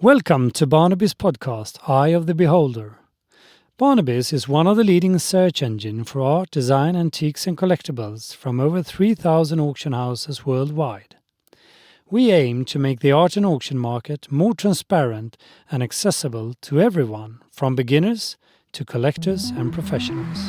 Welcome to Barnaby's podcast, Eye of the Beholder. Barnaby's is one of the leading search engines for art, design, antiques and collectibles from over 3,000 auction houses worldwide. We aim to make the art and auction market more transparent and accessible to everyone, from beginners to collectors and professionals.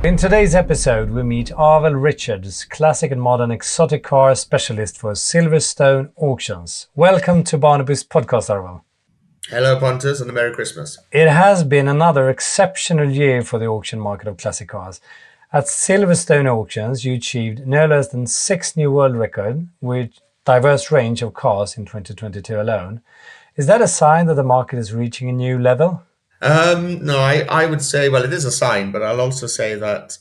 In today's episode, we meet Arwel Richards, classic and modern exotic car specialist for Silverstone Auctions. Welcome to Barnaby's podcast, Arwel. Hello, punters, and a Merry Christmas. It has been another exceptional year for the auction market of classic cars. At Silverstone Auctions, you achieved no less than 6 new world records with diverse range of cars in 2022 alone. Is that a sign that the market is reaching a new level? No, I would say, well, it is a sign, but I'll also say that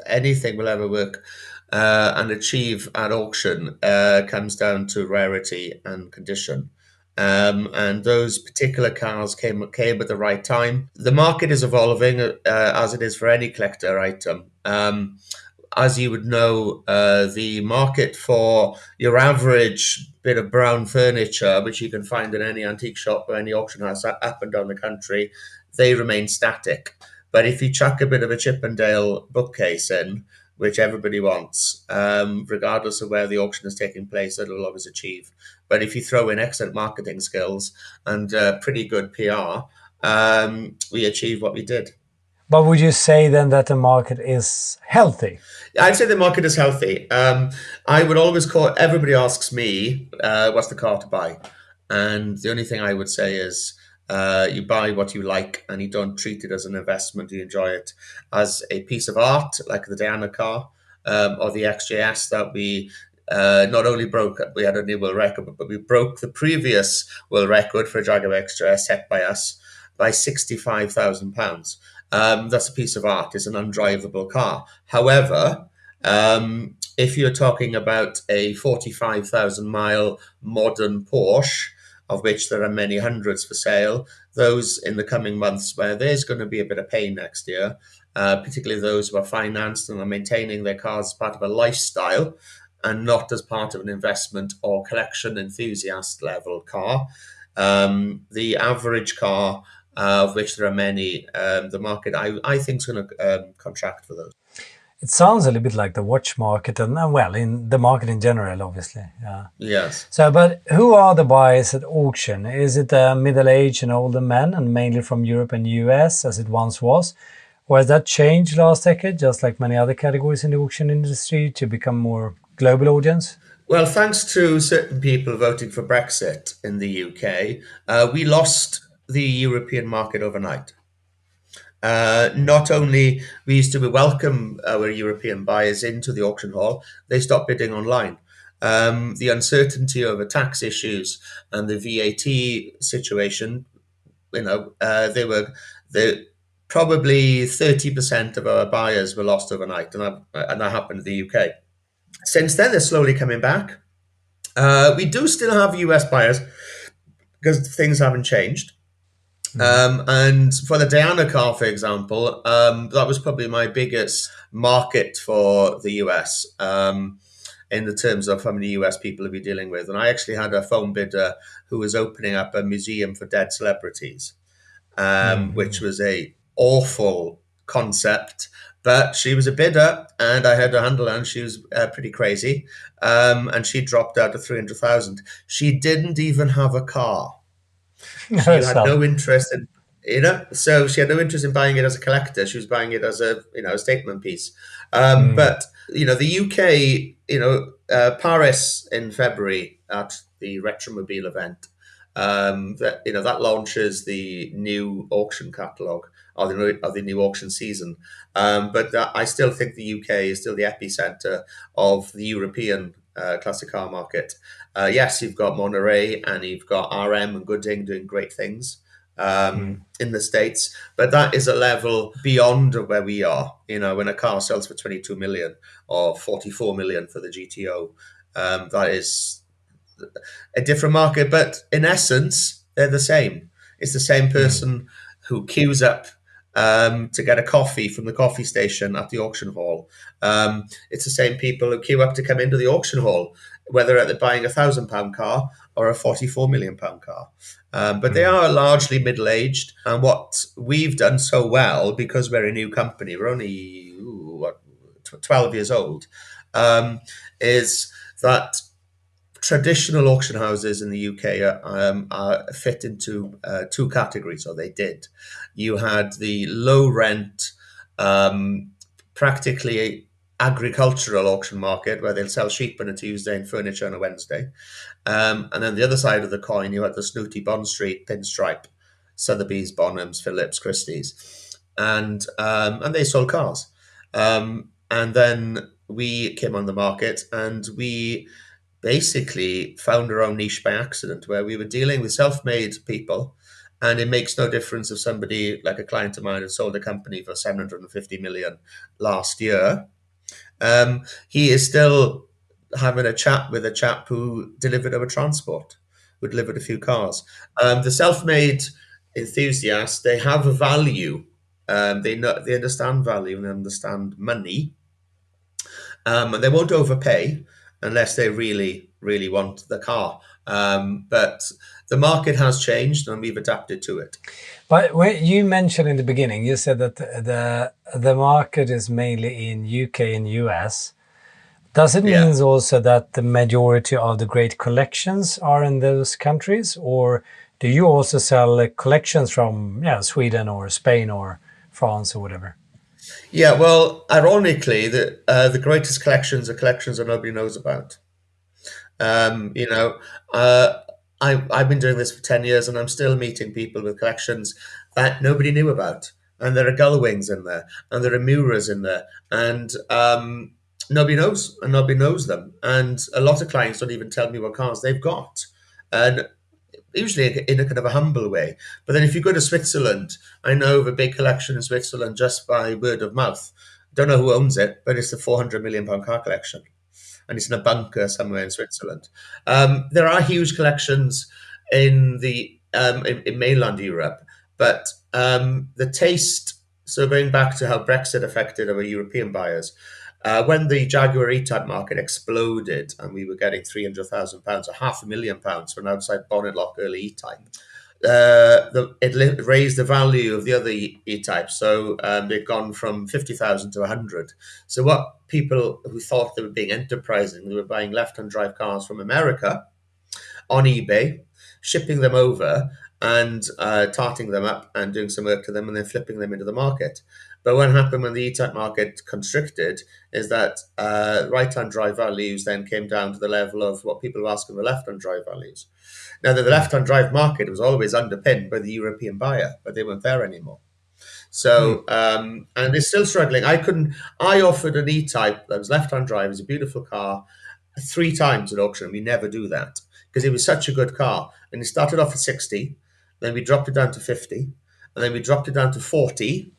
anything will ever work and achieve at auction comes down to rarity and condition. And those particular cars came at the right time. The market is evolving as it is for any collector item. As you would know, the market for your average bit of brown furniture, which you can find in any antique shop or any auction house up and down the country, they remain static. But if you chuck a bit of a Chippendale bookcase in, which everybody wants, regardless of where the auction is taking place, it'll always achieve. But if you throw in excellent marketing skills and pretty good PR, we achieve what we did. But would you say then that the market is healthy? I'd say the market is healthy. I would always everybody asks me, what's the car to buy? And the only thing I would say is, you buy what you like and you don't treat it as an investment. You enjoy it as a piece of art, like the Diana car or the XJS that we not only broke, we had a new world record, but we broke the previous world record for a Jaguar XJS set by us by £65,000. That's a piece of art. It's an undrivable car. However, if you're talking about a 45,000 mile modern Porsche, of which there are many hundreds for sale, those in the coming months where there's going to be a bit of pain next year, particularly those who are financed and are maintaining their cars as part of a lifestyle and not as part of an investment or collection enthusiast level car. The average car, of which there are many, the market, I think, is going to contract for those. It sounds a little bit like the watch market and, well, in the market in general, obviously. Yeah. Yes. So, but who are the buyers at auction? Is it middle-aged and older men, and mainly from Europe and US, as it once was? Or has that changed last decade, just like many other categories in the auction industry, to become more global audience? Well, thanks to certain people voting for Brexit in the UK, we lost the European market overnight. Not only we used to welcome our European buyers into the auction hall, they stopped bidding online. The uncertainty over tax issues and the VAT situation, probably 30% of our buyers were lost overnight, and that happened in the UK. Since then, they're slowly coming back. We do still have US buyers because things haven't changed. And for the Diana car, for example, that was probably my biggest market for the US in the terms of how many US people to be dealing with. And I actually had a phone bidder who was opening up a museum for dead celebrities, which was a awful concept. But she was a bidder, and I had to handle her, and she was pretty crazy. And she dropped out of 300,000. She didn't even have a car. She had no interest in, so she had no interest in buying it as a collector. She was buying it as a statement piece. But, the UK, Paris in February at the Retromobile event, that launches the new auction catalogue or the new auction season. But I still think the UK is still the epicenter of the European classic car market. Yes, you've got Monterey and you've got RM and Gooding doing great things in the States, but that is a level beyond where we are. When a car sells for 22 million or 44 million for the GTO, that is a different market, but in essence, they're the same. It's the same person who queues up to get a coffee from the coffee station at the auction hall. It's the same people who queue up to come into the auction hall, whether they're buying £1,000 car or a £44 million car. But they are largely middle aged. And what we've done so well, because we're a new company, we're only 12 years old, is that traditional auction houses in the UK are fit into two categories, or they did. You had the low rent, um, practically agricultural auction market where they'll sell sheep on a Tuesday and furniture on a Wednesday. And then the other side of the coin, you had the snooty Bond Street, Pinstripe, Sotheby's, Bonhams, Phillips, Christie's, and they sold cars. And then we came on the market, and we basically found our own niche by accident, where we were dealing with self-made people, and it makes no difference if somebody like a client of mine had sold a company for 750 million last year. He is still having a chat with a chap who delivered our transport, who delivered a few cars. The self-made enthusiasts, they have a value. They understand value and they understand money, and they won't overpay unless they really, really want the car. But the market has changed, and we've adapted to it. But when you mentioned in the beginning, you said that the market is mainly in UK and US. Does it Yeah. mean also that the majority of the great collections are in those countries, or do you also sell collections from Sweden or Spain or France or whatever? Yeah, well, ironically, the greatest collections are collections that nobody knows about. You know, I've been doing this for 10 years, and I'm still meeting people with collections that nobody knew about. And there are Gullwings in there, and there are Muras in there, and nobody knows, and nobody knows them. And a lot of clients don't even tell me what cars they've got, and usually in a kind of a humble way. But then if you go to Switzerland, I know of a big collection in Switzerland just by word of mouth. Don't know who owns it, but it's the £400 million car collection, and it's in a bunker somewhere in Switzerland. There are huge collections in mainland Europe, but the taste. So going back to how Brexit affected our European buyers, when the Jaguar E-Type market exploded and we were getting £300,000 or £500,000 for an outside bonnet lock early E-Type, it raised the value of the other E-types. So they've gone from 50,000 to 100. So what people who thought they were being enterprising, they were buying left-hand drive cars from America on eBay, shipping them over and tarting them up and doing some work to them and then flipping them into the market. But what happened when the E-type market constricted is that right-hand drive values then came down to the level of what people were asking for left-hand drive values. Now, the left-hand drive market was always underpinned by the European buyer, but they weren't there anymore. So, and they're still struggling. I offered an E-Type that was left-hand drive. It was a beautiful car 3 times at auction. We never do that because it was such a good car. And it started off at 60, then we dropped it down to 50, and then we dropped it down to 40.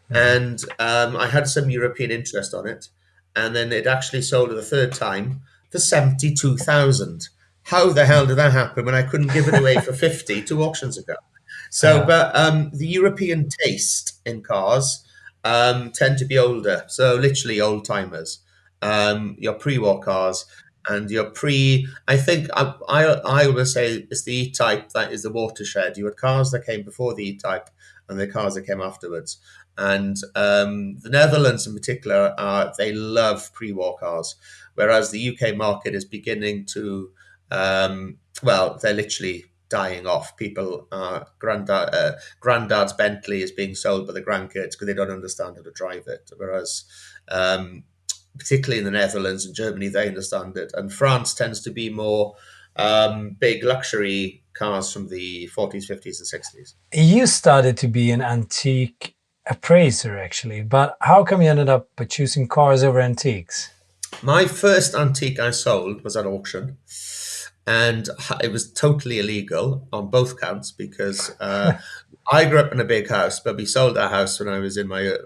And I had some European interest on it. And then it actually sold it a third time for 72,000. How the hell did that happen when I couldn't give it away for 50 2 auctions ago? So, but the European taste in cars tend to be older, so literally old timers. Your pre-war cars and your pre. I think I will say it's the E-type that is the watershed. You had cars that came before the E-type and the cars that came afterwards. And the Netherlands in particular, they love pre-war cars, whereas the UK market is beginning to, well, they're literally dying off. People, granddad's Bentley is being sold by the grandkids because they don't understand how to drive it. Whereas, particularly in the Netherlands and Germany, they understand it. And France tends to be more big luxury cars from the 40s, 50s, and 60s. You started to be an antique appraiser, actually, but how come you ended up choosing cars over antiques? My first antique I sold was at auction, and it was totally illegal on both counts because I grew up in a big house, but we sold our house when I was in my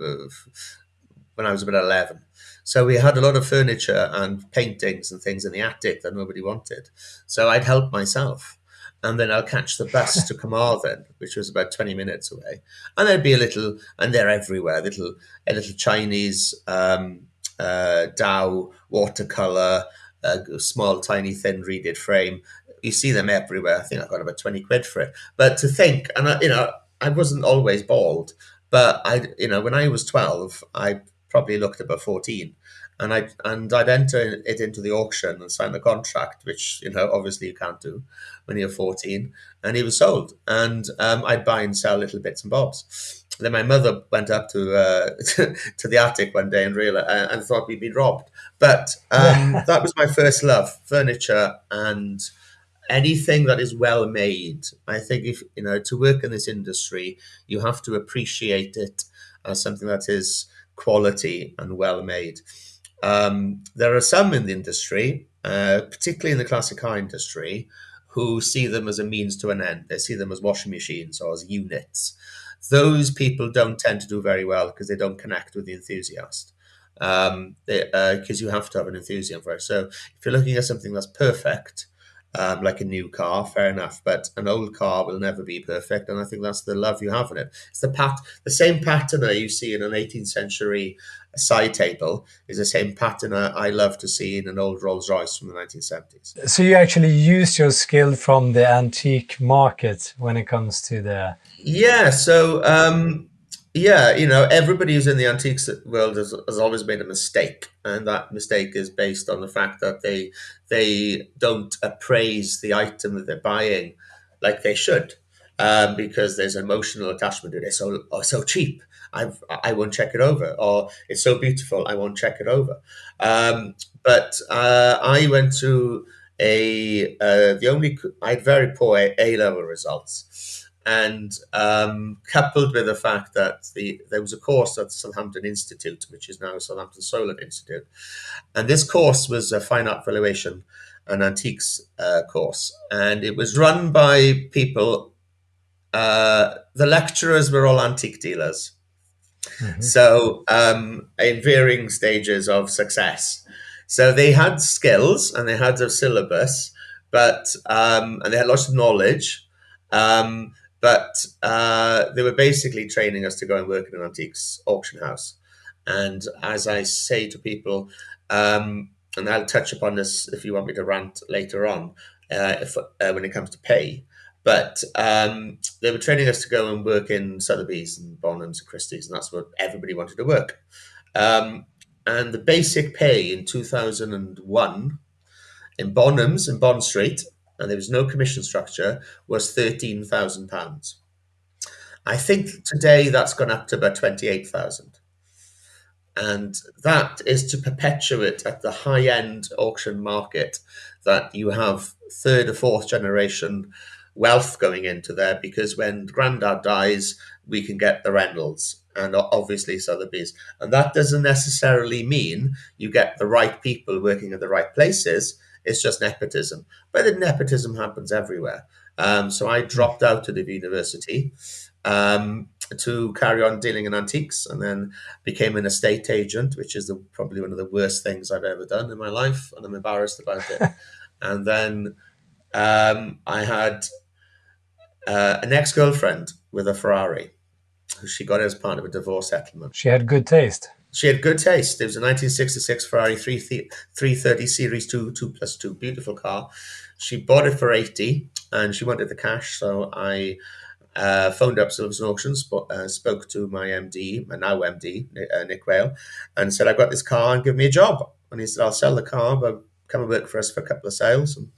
when I was about 11. So we had a lot of furniture and paintings and things in the attic that nobody wanted. So I'd help myself. and then I'll catch the bus to Carmarthen, which was about 20 minutes away. And there'd be and they're everywhere, a little Chinese Dow watercolor, a small, tiny, thin reeded frame. You see them everywhere. I think I got about 20 quid for it. But to think, and I wasn't always bald, but when I was 12, I probably looked about 14, and I'd enter it into the auction and sign the contract, which obviously you can't do when you're 14. And he was sold, and I'd buy and sell little bits and bobs. Then my mother went up to to the attic one day and realized and thought we'd been robbed. But Yeah. that was my first love, furniture and anything that is well made. I think if to work in this industry, you have to appreciate it as something that is quality and well made. There are some in the industry, particularly in the classic car industry, who see them as a means to an end. They see them as washing machines or as units. Those people don't tend to do very well because they don't connect with the enthusiast. Because you have to have an enthusiasm for it. So if you're looking at something that's perfect, like a new car, fair enough. But an old car will never be perfect, and I think that's the love you have in it. It's the same pattern that you see in an 18th century side table is the same pattern I love to see in an old Rolls Royce from the 1970s. So you actually use your skill from the antique market when it comes to the. Yeah, so yeah, everybody who's in the antiques world has always made a mistake, and that mistake is based on the fact that they don't appraise the item that they're buying like they should, because there's emotional attachment to it. It's so cheap. I won't check it over, or it's so beautiful. I won't check it over. But I went to I had very poor A level results, and coupled with the fact that there was a course at Southampton Institute, which is now Southampton Solar Institute, and this course was a fine art valuation and antiques course, and it was run by people. The lecturers were all antique dealers, Mhm. so in varying stages of success. So they had skills and they had a syllabus, but and they had lots of knowledge, um, but they were basically training us to go and work in an antiques auction house. And as I say to people, and I'll touch upon this if you want me to rant later on, if when it comes to pay. But they were training us to go and work in Sotheby's and Bonhams and Christie's, and that's what everybody wanted to work. Um, and the basic pay in 2001 in Bonhams in Bond Street, and there was no commission structure, was £13,000. I think today that's gone up to about 28,000. And that is to perpetuate at the high end auction market that you have third or fourth generation wealth going into there, because when granddad dies, we can get the Reynolds and obviously Sotheby's. And that doesn't necessarily mean you get the right people working at the right places. It's just nepotism. But the nepotism happens everywhere. So I dropped out of university to carry on dealing in antiques, and then became an estate agent, which is probably one of the worst things I've ever done in my life, and I'm embarrassed about it. And then I had an ex-girlfriend with a Ferrari, who she got as part of a divorce settlement. She had good taste. She had good taste. It was a 1966 Ferrari 330 Series 2, 2+2, beautiful car. She bought it for 80, and she wanted the cash, so I phoned up Silverstone Auctions, spoke to my MD, my now MD, Nick Whale, and said, I've got this car and give me a job. And he said, I'll sell the car, but come and work for us for a couple of sales. And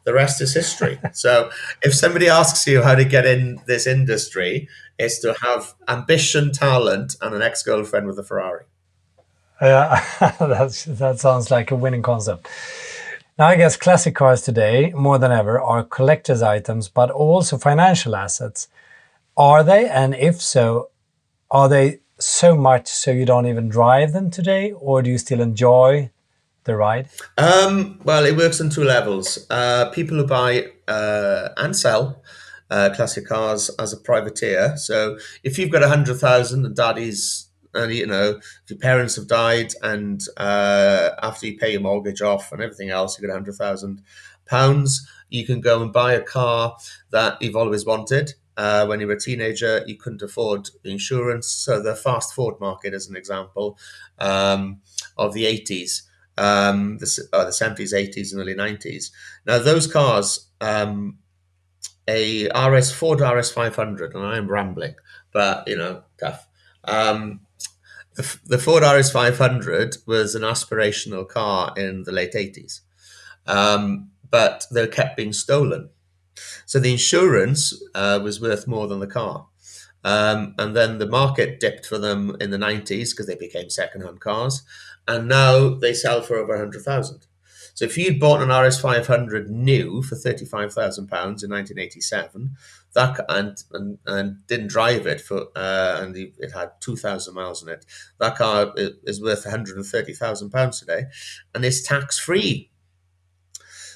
the rest is history. So if somebody asks you how to get in this industry, it's to have ambition, talent, and an ex-girlfriend with a Ferrari. That sounds like a winning concept. Now, I guess classic cars today, more than ever, are collector's items, but also financial assets. Are they? And if so, are they so much so you don't even drive them today, or do you still enjoy the ride? Well, it works on two levels. People who buy and sell classic cars as a privateer. So if you've got 100,000 and daddy's, and if your parents have died, and after you pay your mortgage off and everything else, you got 100,000 £100,000, you can go and buy a car that you've always wanted. When you were a teenager, you couldn't afford the insurance. So the fast Ford market, as an example, of the 80s, the 70s, 80s, and early 90s. Now, those cars, Ford RS 500, and I'm rambling, but tough. Um, the Ford RS 500 was an aspirational car in the late 80s, but they kept being stolen. So the insurance was worth more than the car. And then the market dipped for them in the 90s because they became second-hand cars. And now they sell for over 100,000. So if you'd bought an RS 500 new for £35,000 in 1987, and didn't drive it and it had 2,000 miles on it, that car is worth £130,000 today, and it's tax free.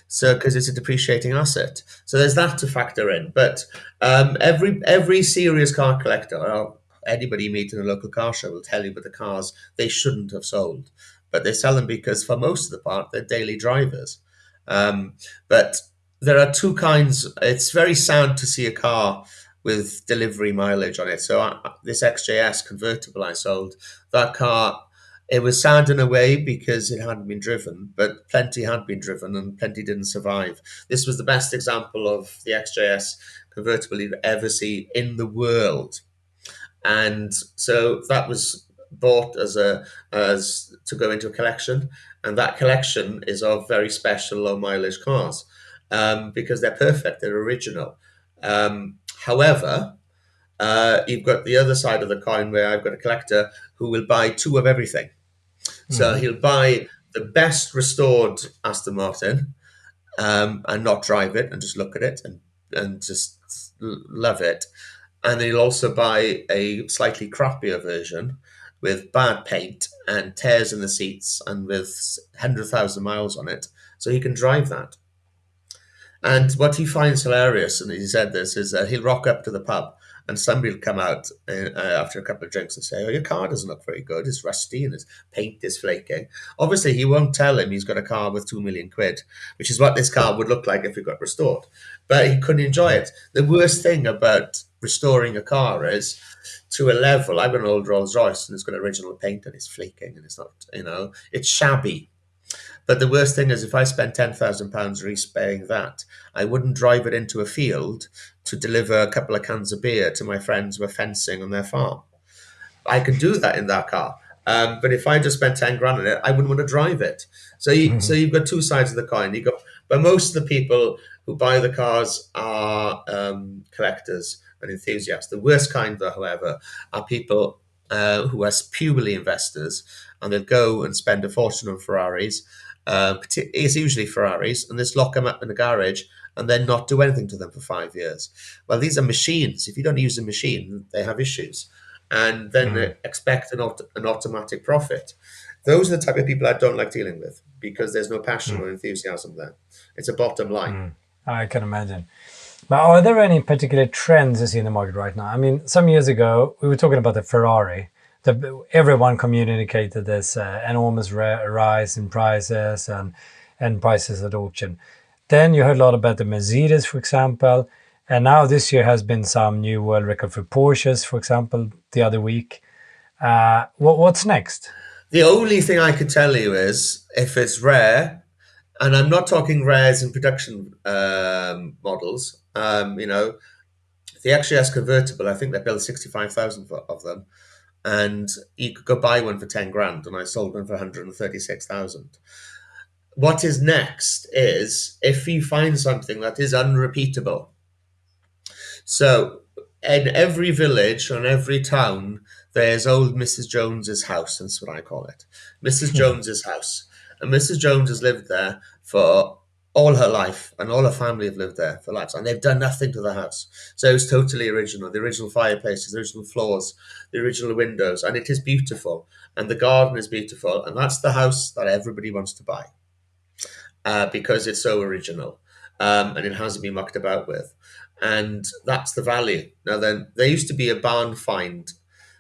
So because it's a depreciating asset, so there's that to factor in. But every serious car collector, or anybody you meet in a local car show, will tell you about the cars they shouldn't have sold, but they sell them because for most of the part they're daily drivers. But there are two kinds. It's very sad to see a car with delivery mileage on it. So this XJS convertible I sold, that car, it was sad in a way because it hadn't been driven, but plenty had been driven and plenty didn't survive. This was the best example of the XJS convertible you'd ever see in the world. And so that was bought as to go into a collection, and that collection is of very special low mileage cars, because they're perfect, they're original. However, you've got the other side of the coin where I've got a collector who will buy two of everything. So he'll buy the best restored Aston Martin, and not drive it and just look at it and just love it. And then he'll also buy a slightly crappier version with bad paint and tears in the seats and with 100,000 miles on it, so he can drive that. And what he finds hilarious, and he said this, is that he'll rock up to the pub and somebody will come out after a couple of drinks and say, "Oh, your car doesn't look very good. It's rusty and its paint is flaking." Obviously, he won't tell him he's got a car with 2 million quid, which is what this car would look like if it got restored. But he couldn't enjoy it. The worst thing about restoring a car is, to a level, I've got an old Rolls Royce and it's got original paint and it's flaking and it's not, it's shabby. But the worst thing is, if I spent £10,000 repaying that, I wouldn't drive it into a field to deliver a couple of cans of beer to my friends who are fencing on their farm. I could do that in that car. But if I just spent 10 grand on it, I wouldn't want to drive it. So you've got two sides of the coin. But most of the people who buy the cars are collectors and enthusiasts. The worst kind, though, however, are people who are purely investors, and they'll go and spend a fortune on Ferraris. It's usually Ferraris, and just lock them up in the garage and then not do anything to them for 5 years. Well, these are machines. If you don't use a machine, they have issues, and then they expect an automatic profit. Those are the type of people I don't like dealing with, because there's no passion or enthusiasm there. It's a bottom line. I can imagine. But are there any particular trends you see in the market right now? I mean, some years ago, we were talking about the Ferrari. Everyone communicated this enormous rise in prices and prices at auction. Then you heard a lot about the Mercedes, for example. And now this year has been some new world record for Porsches, for example, the other week. What's next? The only thing I could tell you is, if it's rare, and I'm not talking rares in production models, the XJS convertible, I think they built 65,000 of them, and you could go buy one for 10 grand, and I sold one for 136,000. What is next is if you find something that is unrepeatable. So in every village or in every town, there's old Mrs. Jones's house. That's what I call it. Mrs. Jones's house. And Mrs. Jones has lived there for all her life, and all her family have lived there for lives, and they've done nothing to the house. So it's totally original. The original fireplaces, the original floors, the original windows, and it is beautiful. And the garden is beautiful. And that's the house that everybody wants to buy, because it's so original, and it hasn't been mucked about with. And that's the value. Now then, there used to be a barn find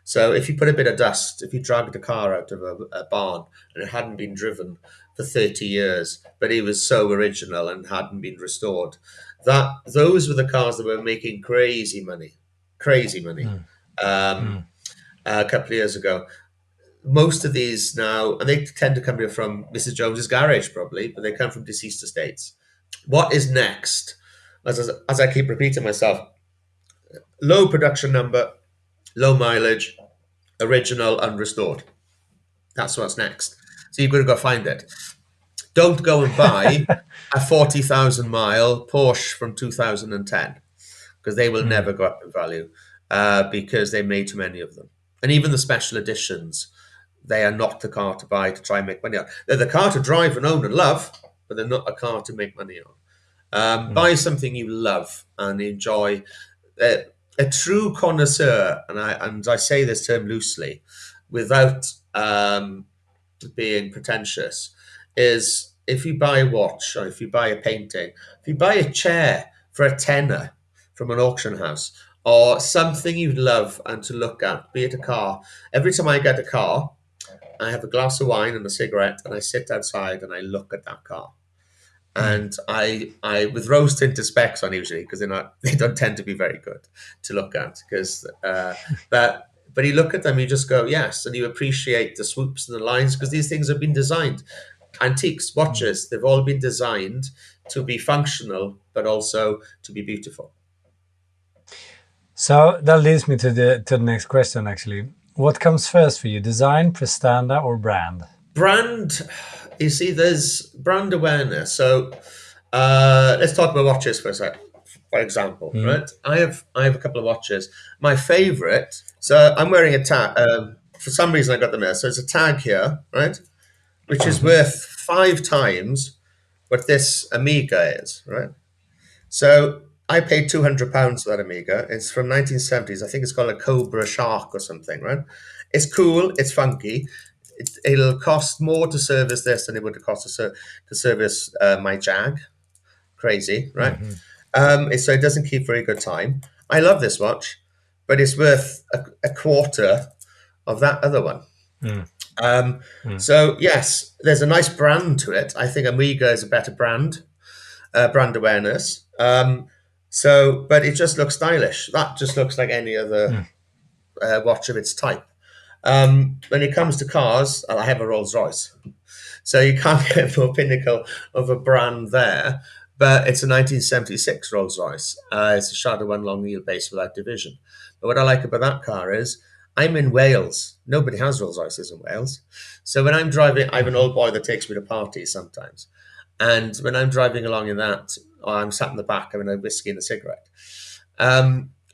So if you put a bit of dust, if you dragged a car out of a barn and it hadn't been driven for 30 years, but it was so original and hadn't been restored, those were the cars that were making crazy money. Um, a couple of years ago. Most of these now, and they tend to come here from Mrs. Jones's garage probably, but they come from deceased estates. What is next? As I keep repeating myself, low production number, low mileage, original, unrestored. That's what's next. So you've got to go find it. Don't go and buy a 40,000 mile Porsche from 2010 because they will never go up in value because they made too many of them. And even the special editions, they are not the car to buy to try and make money on. They're the car to drive and own and love, but they're not a car to make money on. Buy something you love and enjoy. A true connoisseur, and I say this term loosely, without being pretentious, is if you buy a watch or if you buy a painting, if you buy a chair for a tenner from an auction house or something you love and to look at, be it a car. Every time I get a car, I have a glass of wine and a cigarette and I sit outside and I look at that car. And I with rose tinted specs on usually because they don't tend to be very good to look at because but you look at them, you just go yes, and you appreciate the swoops and the lines because these things have been designed. Antiques, watches, they've all been designed to be functional but also to be beautiful. So that leads me to the next question. Actually, what comes first for you, design, prestanda, or brand? Brand, you see, there's brand awareness. So let's talk about watches for a sec. For example, right? I have a couple of watches. My favorite. So I'm wearing a tag. For some reason, I got them there. So there's a tag here, right, which is worth 5 times what this Amiga is, right? So I paid £200 for that Amiga. It's from 1970s. I think it's called a Cobra Shark or something, right? It's cool. It's funky. It'll cost more to service this than it would cost to service my Jag. Crazy, right? So it doesn't keep very good time. I love this watch, but it's worth a quarter of that other one. So yes, there's a nice brand to it. I think Amiga is a better brand awareness. But it just looks stylish. That just looks like any other watch of its type. When it comes to cars, I have a Rolls Royce. So you can't get more pinnacle of a brand there. But it's a 1976 Rolls Royce. It's a Shadow 1 long wheelbase without division. But what I like about that car is I'm in Wales. Nobody has Rolls Royces in Wales. So when I'm driving, I have an old boy that takes me to parties sometimes. And when I'm driving along in that, or I'm sat in the back having a whiskey and a cigarette,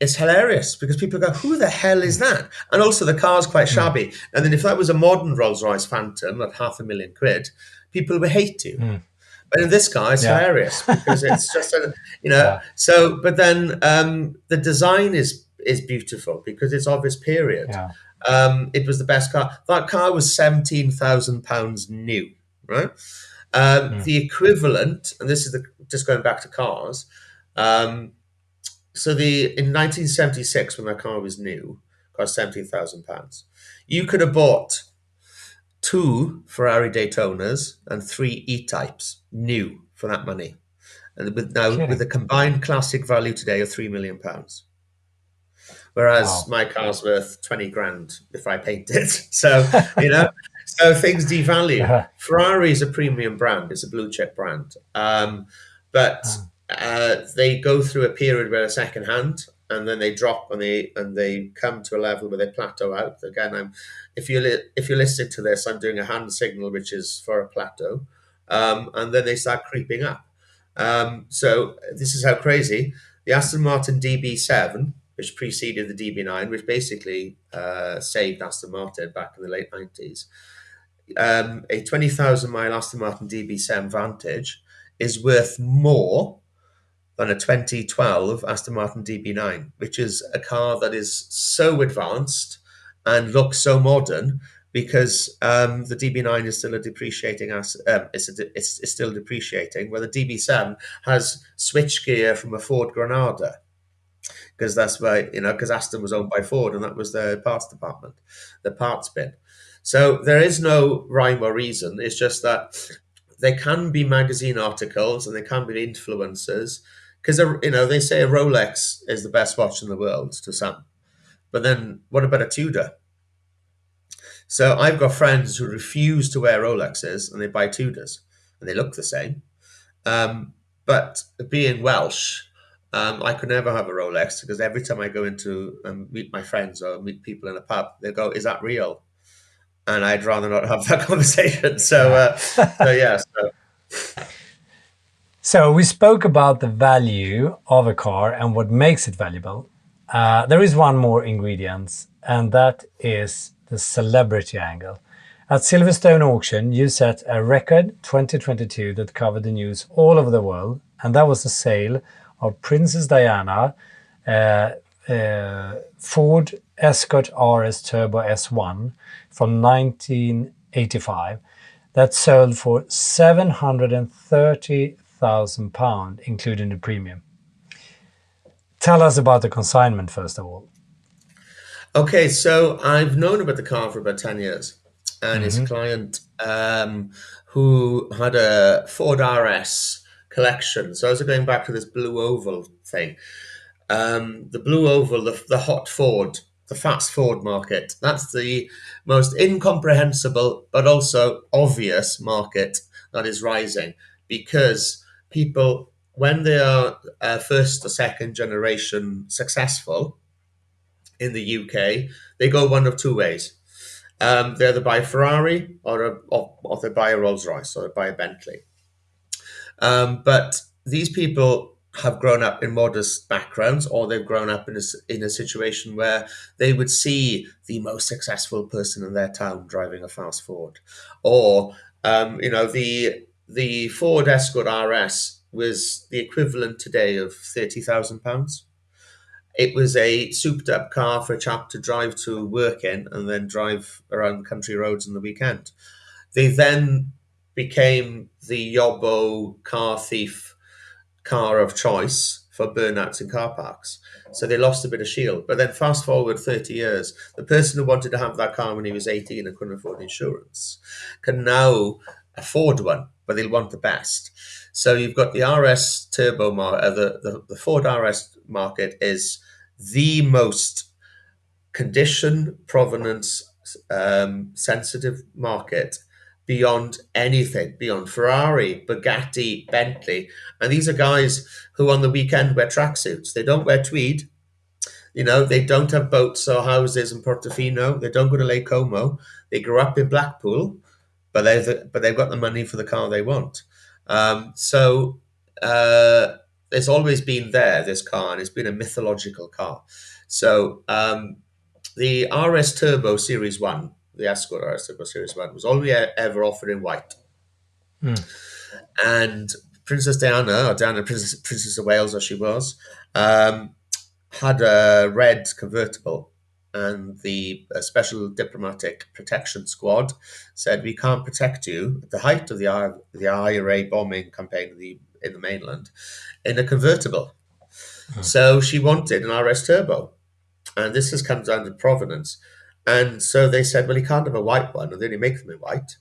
it's hilarious because people go, who the hell is that? And also the car's quite shabby. And then if that was a modern Rolls Royce Phantom at £500,000, people would hate you. But in this car, it's hilarious because it's just, So, but then the design is beautiful because it's of its period. It was the best car. That car was £17,000 new, right? The equivalent, and this is just going back to cars. In 1976, when that car was new, cost £17,000. You could have bought 2 Ferrari Daytonas and 3 E-Types new for that money, and with a combined classic value today of £3 million. Whereas my car's worth 20 grand if I paint it. So so things devalue. Ferrari is a premium brand; it's a blue chip brand, but they go through a period where they're second hand, and then they drop and they come to a level where they plateau out. Again, if you're listening to this, I'm doing a hand signal, which is for a plateau, and then they start creeping up. So this is how crazy the Aston Martin DB7, which preceded the DB9, which basically saved Aston Martin back in the late 90s. A 20,000 mile Aston Martin DB7 Vantage is worth more than a 2012 Aston Martin DB9, which is a car that is so advanced and looks so modern because the DB9 is still a depreciating it's still depreciating, where the DB7 has switchgear from a Ford Granada. because that's why, because Aston was owned by Ford, and that was their parts department, the parts bin. So there is no rhyme or reason. It's just that there can be magazine articles and there can be influencers, because they say a Rolex is the best watch in the world to some, but then what about a Tudor? So I've got friends who refuse to wear Rolexes and they buy Tudors, and they look the same. But being Welsh, I could never have a Rolex because every time I go into meet my friends or meet people in a pub, they go, "Is that real?" And I'd rather not have that conversation. So, Yeah. so yeah. So So we spoke about the value of a car and what makes it valuable. There is one more ingredient, and that is the celebrity angle. At Silverstone Auction, you set a record 2022 that covered the news all over the world, and that was the sale of Princess Diana Ford Escort RS Turbo S1 from 1985 that sold for £730,000, including the premium. Tell us about the consignment, first of all. okay, so I've known about the car for about 10 years, and his Mm-hmm. client who had a Ford RS collection. So I was going back to this blue oval thing. The blue oval, the hot Ford, the fast Ford market. That's the most incomprehensible but also obvious market that is rising, because people, when they are first or second generation successful in the UK, they go one of two ways. They either buy a Ferrari or they buy a Rolls Royce or they buy a Bentley. But these people have grown up in modest backgrounds, or they've grown up in a situation where they would see the most successful person in their town driving a fast Ford, or the Ford Escort RS was the equivalent today of £30,000. It was a souped up car for a chap to drive to work in and then drive around country roads on the weekend. They then became the yobbo car thief car of choice for burnouts in car parks. So they lost a bit of shield. But then fast forward 30 years, the person who wanted to have that car when he was 18 and couldn't afford insurance can now afford one, but they'll want the best. So you've got the RS turbo market, the Ford RS market is the most condition provenance sensitive market beyond anything, beyond Ferrari, Bugatti, Bentley. And these are guys who on the weekend wear tracksuits. They don't wear tweed. They don't have boats or houses in Portofino. They don't go to Lake Como. They grew up in Blackpool, but they've got the money for the car they want. So it's always been there, this car, and it's been a mythological car. So the RS Turbo Series 1, the Escort RS Turbo Series 1, was only ever offered in white. And Princess Diana, or Diana, Princess of Wales as she was, had a red convertible. And the Special Diplomatic Protection Squad said, "We can't protect you," at the height of the IRA bombing campaign in the mainland, in a convertible. So she wanted an RS Turbo. And this has come down to provenance. And so they said, "Well, he can't have a white one, and they only make them in white."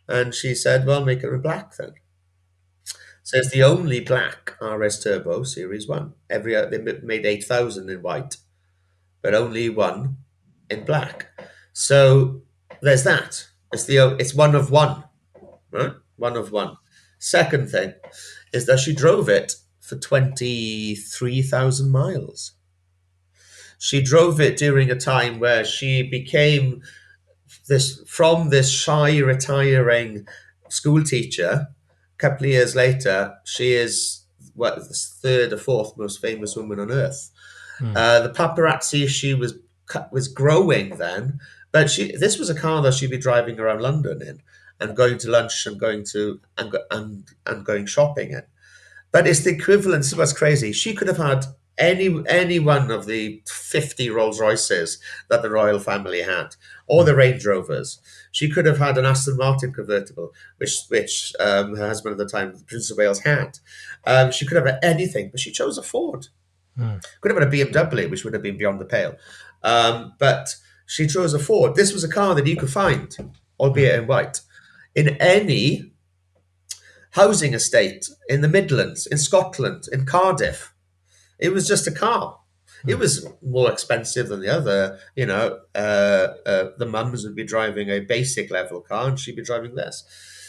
And she said, "Well, make it in black then." So it's the only black RS Turbo Series 1. They made 8,000 in white, but only one in black. So there's that. It's one of one, right? One of one. Second thing is that she drove it for 23,000 miles. She drove it during a time where she became this shy, retiring school teacher. A couple of years later, she is the third or fourth most famous woman on earth. The paparazzi issue was growing then, but this was a car that she'd be driving around London in, and going to lunch and going shopping in. But it's the equivalent. This is what's crazy. She could have had any one of the 50 Rolls Royces that the royal family had, or the Range Rovers. She could have had an Aston Martin convertible, which her husband at the time, the Prince of Wales, had. She could have had anything, but she chose a Ford. Could have been a BMW, which would have been beyond the pale. But she chose a Ford. This was a car that you could find, albeit in white, in any housing estate in the Midlands, in Scotland, in Cardiff. It was just a car. It was more expensive than the other. The mums would be driving a basic level car and she'd be driving this.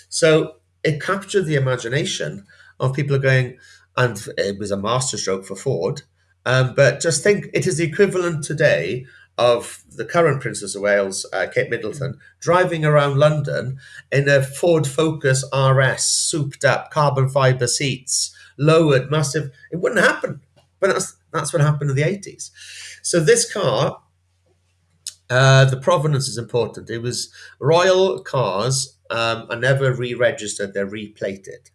So it captured the imagination of people going, and it was a masterstroke for Ford. But just think, it is the equivalent today of the current Princess of Wales, Kate Middleton, driving around London in a Ford Focus RS, souped up, carbon fibre seats, lowered, massive. It wouldn't happen. But that's what happened in the 80s. So this car, the provenance is important. It was royal cars are never re-registered; they're replated.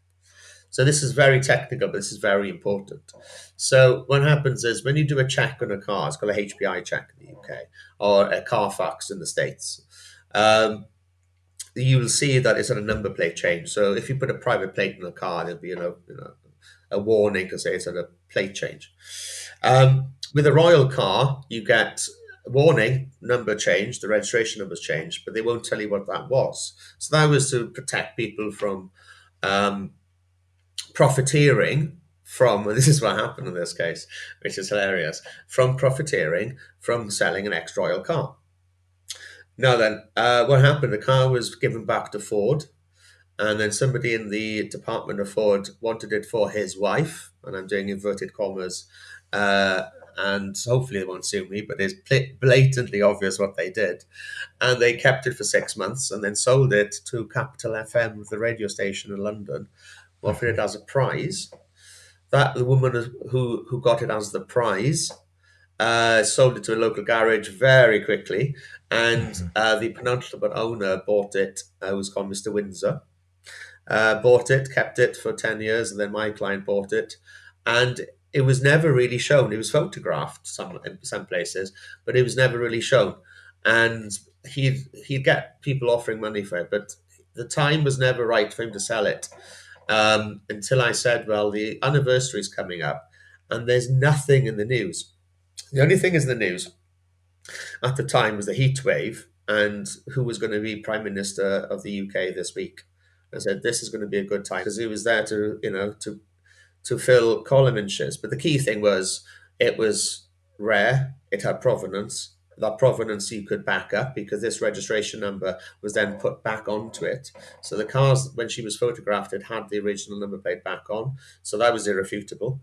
So this is very technical, but this is very important. So what happens is when you do a check on a car, it's called a HPI check in the UK or a Carfax in the States. You will see that it's on a number plate change. So if you put a private plate in a car, there'll be a warning to say it's on a plate change. With a royal car, you get a warning, number change, the registration number's changed, but they won't tell you what that was. So that was to protect people from profiteering from, and this is what happened in this case, which is hilarious, from profiteering from selling an ex-royal car. Now then, what happened? The car was given back to Ford, and then somebody in the department of Ford wanted it for his wife, and I'm doing inverted commas, and hopefully they won't sue me, but it's blatantly obvious what they did. And they kept it for 6 months and then sold it to Capital FM, the radio station in London, offered it as a prize. That the woman who got it as the prize sold it to a local garage very quickly, and the penultimate owner bought it. Was called Mr. Windsor. Bought it, kept it for 10 years, and then my client bought it. And it was never really shown. It was photographed in some places, but it was never really shown. And he'd get people offering money for it, but the time was never right for him to sell it. Until I said, well, the anniversary is coming up, and there's nothing in the news. The only thing is in the news at the time was the heat wave and who was going to be Prime Minister of the UK this week. I said, this is going to be a good time because he was there to fill column inches. But the key thing was it was rare. It had provenance. That provenance you could back up because this registration number was then put back onto it. So the cars, when she was photographed, it had the original number plate back on. So that was irrefutable.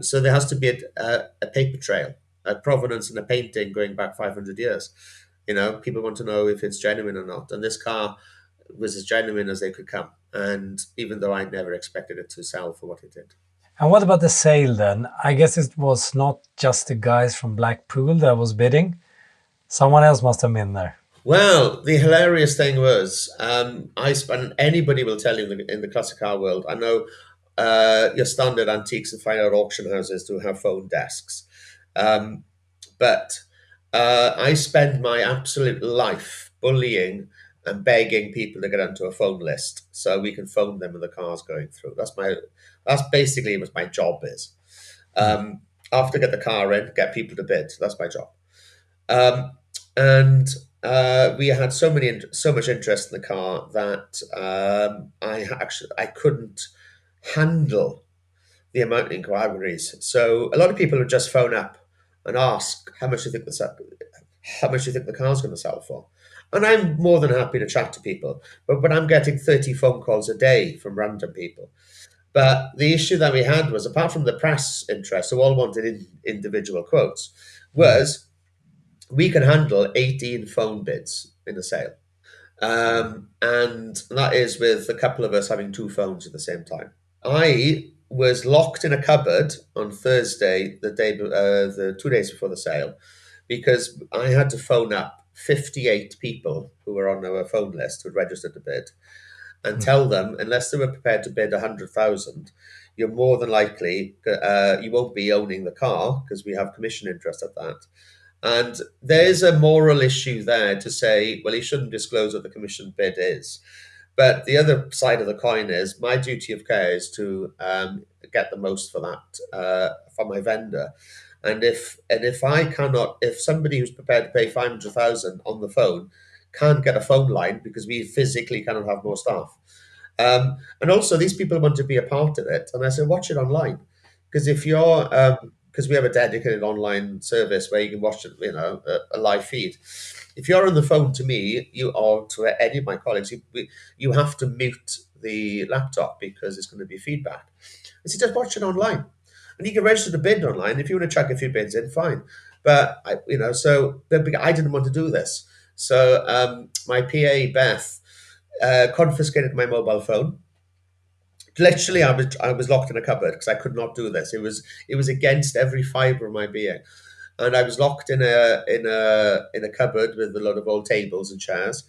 So there has to be a paper trail, a provenance and a painting going back 500 years. People want to know if it's genuine or not. And this car was as genuine as they could come. And even though I'd never expected it to sell for what it did. And what about the sale then? I guess it was not just the guys from Blackpool that was bidding. Someone else must have been there. Well, the hilarious thing was, anybody will tell you in the classic car world, I know your standard antiques and fine art auction houses do have phone desks. But I spend my absolute life bullying and begging people to get onto a phone list so we can phone them when the car's going through. That's basically what my job is. After get the car in, get people to bid. That's my job. And we had so much interest in the car that I couldn't handle the amount of inquiries. So a lot of people would just phone up and ask how much do you think the car's going to sell for. And I'm more than happy to chat to people, but I'm getting 30 phone calls a day from random people. But the issue that we had was, apart from the press interest, who all wanted individual quotes, was we can handle 18 phone bids in a sale. And that is with a couple of us having two phones at the same time. I was locked in a cupboard on Thursday, the 2 days before the sale, because I had to phone up 58 people who were on our phone list who had registered to bid and tell them, unless they were prepared to bid 100,000, you're more than likely, you won't be owning the car because we have commission interest at that. And there's a moral issue there to say, well, he shouldn't disclose what the commission bid is. But the other side of the coin is my duty of care is to get the most for that from my vendor. And if I cannot, if somebody who's prepared to pay 500,000 on the phone can't get a phone line because we physically cannot have more staff, and also these people want to be a part of it, and I say watch it online, because if you're because we have a dedicated online service where you can watch it, a live feed. If you're on the phone to me, you or to any of my colleagues, you have to mute the laptop because it's going to be feedback. And so just watch it online, and you can register the bid online. If you want to chuck a few bids in, fine. But I didn't want to do this. So my PA Beth confiscated my mobile phone. Literally, I was locked in a cupboard because I could not do this. It was against every fibre of my being, and I was locked in a cupboard with a lot of old tables and chairs,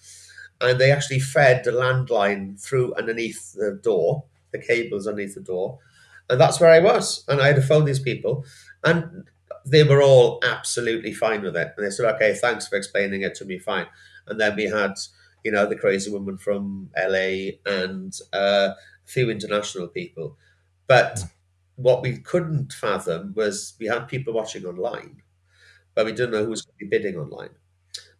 and they actually fed the landline through underneath the door, the cables underneath the door, and that's where I was. And I had to phone these people, and they were all absolutely fine with it. And they said, "Okay, thanks for explaining it to me, fine." And then we had, the crazy woman from LA and a few international people, but what we couldn't fathom was we had people watching online, but we didn't know who was going to be bidding online.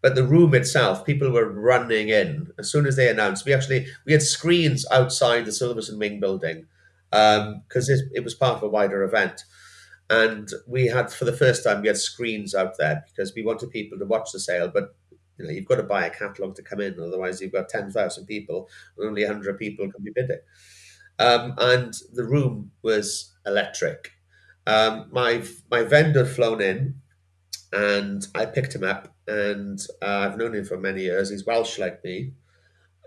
But the room itself, people were running in as soon as they announced. We had screens outside the Silverstone Wing building because it was part of a wider event, and we had, for the first time, we had screens out there because we wanted people to watch the sale. But you've got to buy a catalogue to come in, otherwise you've got 10,000 people and only 100 people can be bidding. And the room was electric. My vendor had flown in, and I picked him up, and I've known him for many years. He's Welsh like me,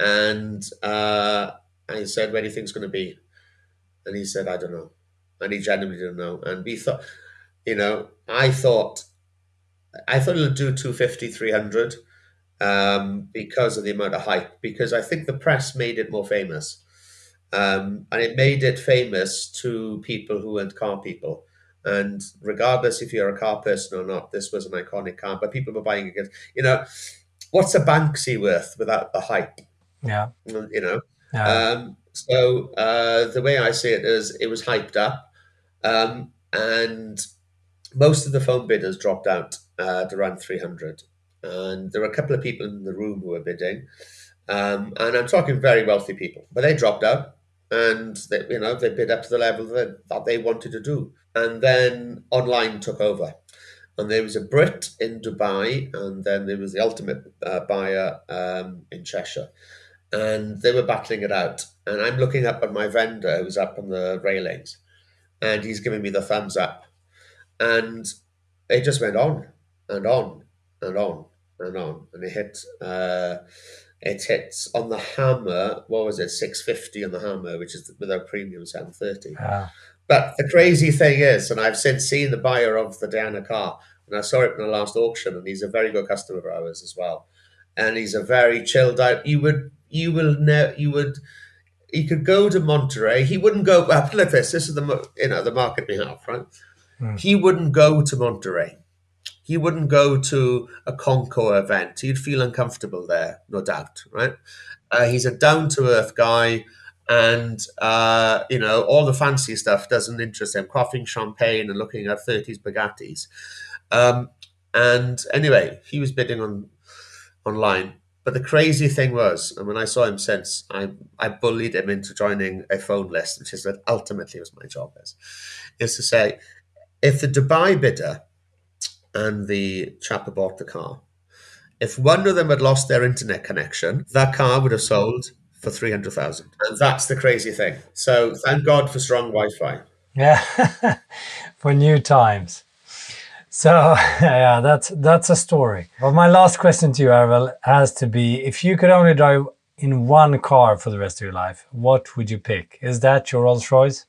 and I said, "Where do you think it's going to be?" And he said, "I don't know," and he genuinely didn't know. And we thought, I thought it'll do 250, 300, because of the amount of hype. Because I think the press made it more famous. And it made it famous to people who weren't car people. And regardless if you're a car person or not, this was an iconic car. But people were buying it. What's a Banksy worth without the hype? Yeah. You know. Yeah. So the way I see it is, it was hyped up, and most of the phone bidders dropped out at around 300. And there were a couple of people in the room who were bidding, and I'm talking very wealthy people, but they dropped out, and they bid up to the level that they wanted to do. And then online took over, and there was a Brit in Dubai, and then there was the ultimate buyer in Cheshire, and they were battling it out. And I'm looking up at my vendor who's up on the railings, and he's giving me the thumbs up, and it just went on and on and on and on, and it hits on the Hammer. What was it? 650 on the Hammer, which is without premium 730. Yeah. But the crazy thing is, and I've since seen the buyer of the Diana car, and I saw it in the last auction, and he's a very good customer of ours as well. And he's a very chilled out. He could go to Monterey. He wouldn't go. Well, look, this is the market we have, right? He wouldn't go to Monterey. He wouldn't go to a Concours event. He'd feel uncomfortable there, no doubt, right? He's a down-to-earth guy, and all the fancy stuff doesn't interest him. Quaffing champagne and looking at 30s Bugattis. And anyway, he was bidding online. But the crazy thing was, and when I saw him since, I bullied him into joining a phone list, which is what ultimately was my job is to say, if the Dubai bidder and the chap who bought the car, if one of them had lost their internet connection, that car would have sold for 300,000. And that's the crazy thing. So thank God for strong Wi-Fi. Yeah. For new times. So yeah, that's a story. Well, my last question to you, Arwel, has to be, if you could only drive in one car for the rest of your life, what would you pick? Is that your Rolls Royce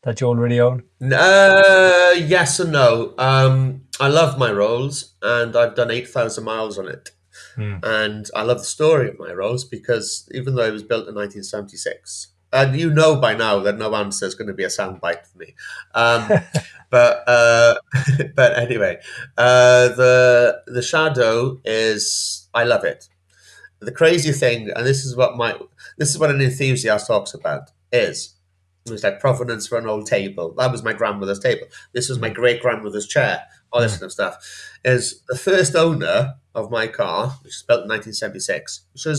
that you already own? Yes and no. I love my Rolls, and I've done 8,000 miles on it. And I love the story of my Rolls, because even though it was built in 1976, and you know by now that no answer is going to be a soundbite for me. But but anyway, the Shadow is, I love it. the crazy thing, and this is what an enthusiast talks about, is it was like provenance for an old table. That was my grandmother's table. This was my great grandmother's chair. All this kind of stuff. Is the first owner of my car, which was built in 1976. So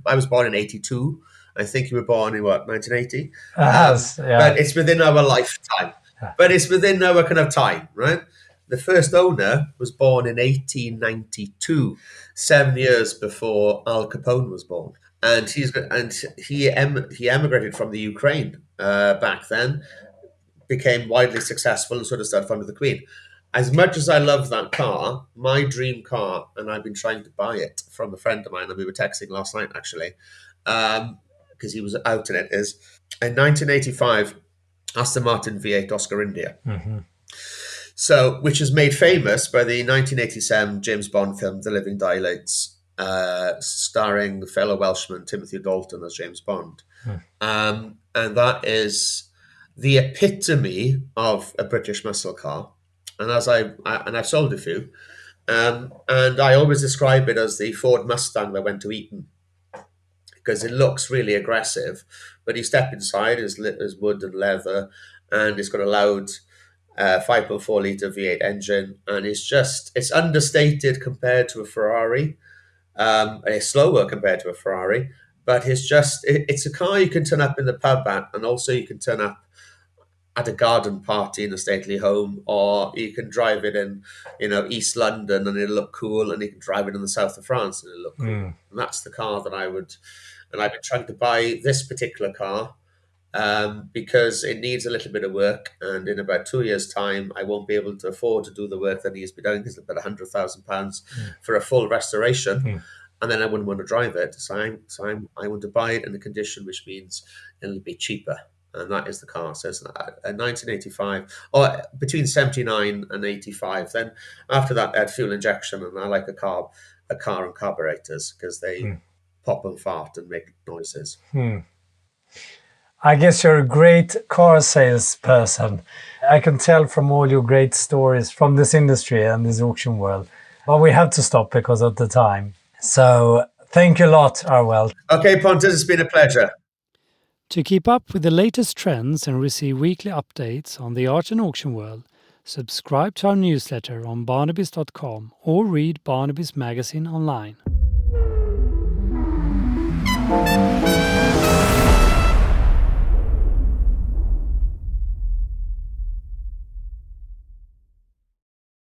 I was born in 82. I think you were born in what, 1980? But it's within our lifetime. But it's within our kind of time, right? The first owner was born in 1892, 7 years before Al Capone was born, and he emigrated from the Ukraine back then, became widely successful, and sort of started funding the Queen. As much as I love that car, my dream car, and I've been trying to buy it from a friend of mine, and we were texting last night actually, because he was out in it, is a 1985 Aston Martin V8 Oscar India. So, which is made famous by the 1987 James Bond film *The Living Daylights*, starring fellow Welshman Timothy Dalton as James Bond, and that is the epitome of a British muscle car. And I've sold a few, and I always describe it as the Ford Mustang that went to Eton, because it looks really aggressive, but you step inside, it's wood and leather, and it's got a loud 5.4 litre V8 engine, and it's understated compared to a Ferrari. It's slower compared to a Ferrari, but it's a car you can turn up in the pub at, and also you can turn up at a garden party in a stately home, or you can drive it in, East London and it'll look cool, and you can drive it in the south of France and it'll look cool. And that's the car that I would, and I've been trying to buy this particular car because it needs a little bit of work, and in about 2 years' time, I won't be able to afford to do the work that needs to be done, because it's about £100,000 for a full restoration. And then I wouldn't want to drive it. So I want to buy it in a condition which means it'll be cheaper. And that is the car. So it's a 1985, or between 79 and 85. Then after that, I had fuel injection, and I like a car and carburetors, because they pop and fart and make noises. I guess you're a great car salesperson. I can tell from all your great stories from this industry and this auction world. But we have to stop because of the time. So thank you a lot, Arwel. Okay, Pontus, it's been a pleasure. To keep up with the latest trends and receive weekly updates on the art and auction world, subscribe to our newsletter on barnabys.com or read Barnabys magazine online.